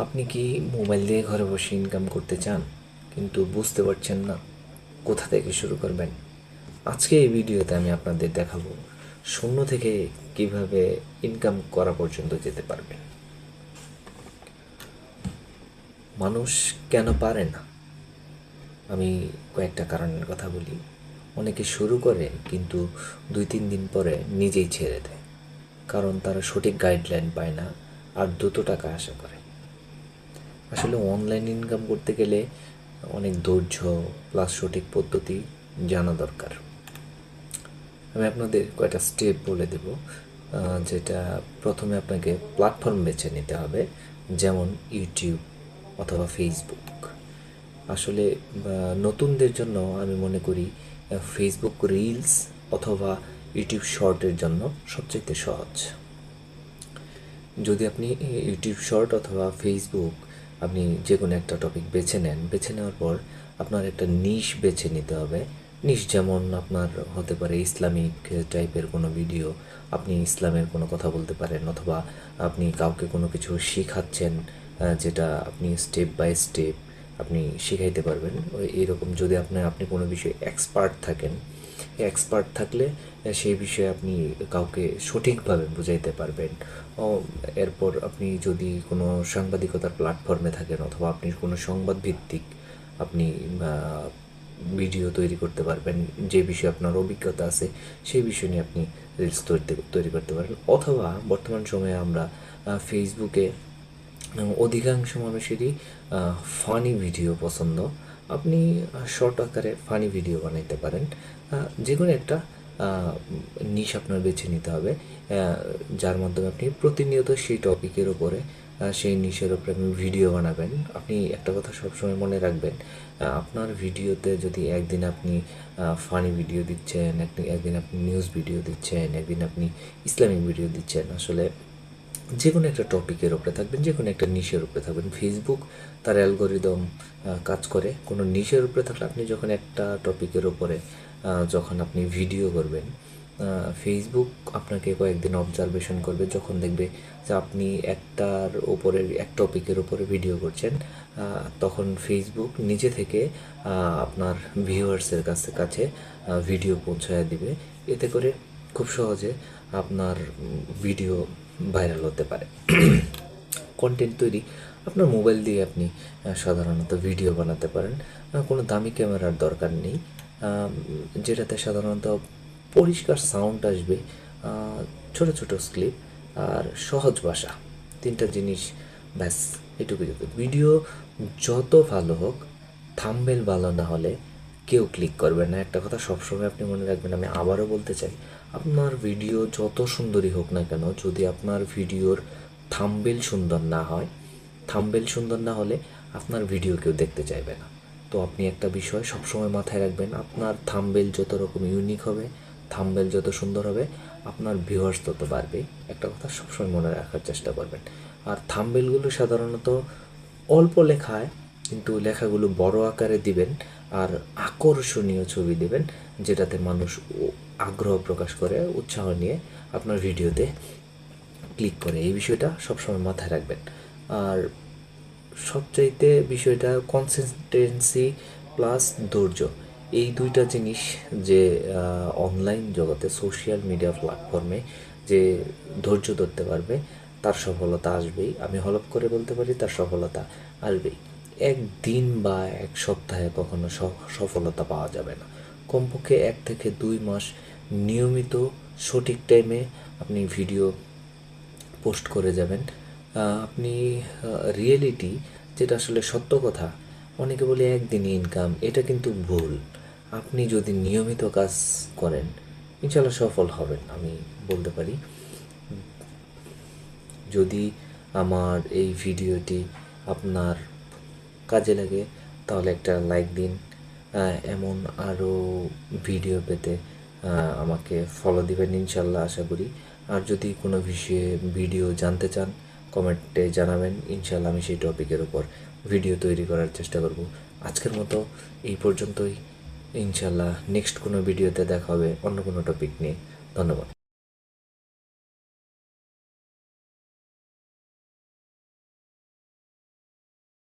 আপনি কি মোবাইল দিয়ে ঘরে বসে ইনকাম করতে চান কিন্তু বুঝতে পারছেন না কোথা থেকে শুরু করবেন? আজকে এই ভিডিওতে আমি আপনাদের দেখাবো শূন্য থেকে কিভাবে ইনকাম করা পর্যন্ত যেতে পারবেন। মানুষ কেন পারে না? আমি কয়েকটা কারণের কথা বলি। অনেকে শুরু করে কিন্তু 2-3 দিন পরে নিজেই ছেড়ে দেয়, কারণ তারা সঠিক গাইডলাইন পায় না আর দ্রুত টাকা আশা করে। আসলে অনলাইন ইনকাম করতে গেলে অনেক ধৈর্য প্লাস সঠিক পদ্ধতি জানা দরকার। আমি আপনাদের কয়েকটা স্টেপ বলে দেব, যেটা প্রথমে আপনাকে প্ল্যাটফর্ম বেছে নিতে হবে, যেমন ইউটিউব অথবা ফেসবুক। আসলে নতুনদের জন্য আমি মনে করি ফেসবুক রিলস অথবা ইউটিউব শর্টের জন্য সবচেয়ে সহজ। যদি আপনি ইউটিউব শর্ট অথবা ফেসবুক আপনি যে কোনো একটা টপিক বেছে নেন, বেছে নেওয়ার পর আপনার একটা নিশ বেছে নিতে হবে। নিশ যেমন আপনার হতে পারে ইসলামিক টাইপের কোনো ভিডিও, আপনি ইসলামের কোনো কথা বলতে পারেন, অথবা আপনি কাউকে কোনো কিছু শেখাচ্ছেন, যেটা আপনি স্টেপ বাই স্টেপ আপনি শিখাইতে পারবেন। ওই এরকম যদি আপনি কোনো বিষয়ে এক্সপার্ট থাকলে সেই বিষয়ে আপনি কাউকে সঠিকভাবে বুঝাইতে পারবেন। এরপর আপনি যদি কোনো সাংবাদিকতার প্ল্যাটফর্মে থাকেন অথবা আপনি কোনো সংবাদ ভিত্তিক আপনি ভিডিও তৈরি করতে পারবেন, যে বিষয়ে আপনার অভিজ্ঞতা আছে সেই বিষয় নিয়ে আপনি রিলস তৈরি করতে পারেন। অথবা বর্তমান সময়ে আমরা ফেসবুকে অধিকাংশ মানুষেরই ফানি ভিডিও পছন্দ। আপনি শর্ট আকারে ফানি ভিডিও বানাইতে পারেন। যে কোনো একটা নিশ আপনার বেছে নিতে হবে, যার মাধ্যমে আপনি প্রতিনিয়ত সেই টপিকের উপরে সেই নিশের উপরে আপনি ভিডিও বানাবেন। আপনি একটা কথা সবসময় মনে রাখবেন, আপনার ভিডিওতে যদি একদিন আপনি ফানি ভিডিও দিচ্ছেন, একদিন আপনি নিউজ ভিডিও দিচ্ছেন, একদিন আপনি ইসলামিক ভিডিও দিচ্ছেন, আসলে যে কোনো একটা টপিকের উপরে থাকবেন, যে কোনো একটা নিশের উপরে থাকবেন। ফেসবুক তার অ্যালগোরিদম কাজ করে কোনো নিশের উপরে থাকলে আপনি যখন একটা টপিকের উপরে যখন আপনি ভিডিও করবেন, ফেসবুক আপনাকে কয়েকদিন অবজারভেশন করবে। যখন দেখবে যে আপনি এক টপিকের উপরে ভিডিও করছেন, তখন ফেসবুক নিজে থেকে আপনার ভিউয়ার্সের কাছে ভিডিও পৌঁছায় দিবে। এতে করে খুব সহজে আপনার ভিডিও ভাইরাল হতে পারে। কন্টেন্ট তৈরি আপনার মোবাইল দিয়ে আপনি সাধারণত ভিডিও বানাতে পারেন। কোনো দামি ক্যামেরার দরকার নেই, যেটাতে সাধারণত পরিষ্কার সাউন্ড আসবে, ছোট ছোট ক্লিপ আর সহজ ভাষা, তিনটা জিনিস, ব্যাস এটুকুই। ভিডিও যত ভালো হোক, থাম্বনেল ভালো না হলে কেউ ক্লিক করবে না। একটা কথা সবসময় আপনি মনে রাখবেন, আমি আবারও বলতে চাই, আপনার ভিডিও যত সুন্দরই হোক না কেন, যদি আপনার ভিডিওর থাম্বনেল সুন্দর না হয়, থাম্বনেল সুন্দর না হলে আপনার ভিডিও কেউ দেখতে চাইবে না। তো আপনি একটা বিষয় সবসময় মাথায় রাখবেন, আপনার থাম্বনেল যত রকম ইউনিক হবে, থাম্বনেল যত সুন্দর হবে, আপনার ভিউয়ার্স তত বাড়বে। একটা কথা সবসময় মনে রাখার চেষ্টা করবেন। আর থাম্বনেলগুলো সাধারণত অল্প লেখায়, কিন্তু লেখাগুলো বড় আকারে দিবেন আর আকর্ষণীয় ছবি দিবেন, যেটাতে মানুষ আগ্রহ প্রকাশ করে, উৎসাহ নিয়ে আপনার ভিডিওতে ক্লিক করে। এই বিষয়টা সবসময় মাথায় রাখবেন। আর সবচাইতে বিষয়টা কনসিস্টেন্সি প্লাস ধৈর্য, এই দুইটা জিনিস যে অনলাইন জগতে সোশ্যাল মিডিয়া প্ল্যাটফর্মে যে ধৈর্য ধরতে পারবে, তার সফলতা আসবেই। আমি হলফ করে বলতে পারি তার সফলতা আসবেই। একদিন বা এক সপ্তাহে কখনো সফলতা পাওয়া যাবে না। কমপক্ষে 1 থেকে 2 মাস নিয়মিত সঠিক টাইমে আপনি ভিডিও পোস্ট করে যাবেন। আপনি রিয়েলিটি, যেটা আসলে সত্য কথা, অনেকে বলে একদিনই ইনকাম, এটা কিন্তু ভুল। আপনি যদি নিয়মিত কাজ করেন, ইনশাল্লাহ সফল হবেন, আমি বলতে পারি। যদি আমার এই ভিডিওটি আপনার কাজে লাগে তাহলে একটা লাইক দিন। এমন আরও ভিডিও পেতে আমাকে ফলো দিবেন ইনশাল্লাহ, আশা করি। আর যদি কোনো বিষয়ে ভিডিও জানতে চান, কমেন্টে জানাবেন, ইনশাল্লাহ আমি সেই টপিকের উপর ভিডিও তৈরি করার চেষ্টা করব। আজকের মতো এই পর্যন্তই। ইনশাল্লাহ নেক্সট কোনো ভিডিওতে দেখা হবে অন্য কোনো টপিক নিয়ে। ধন্যবাদ।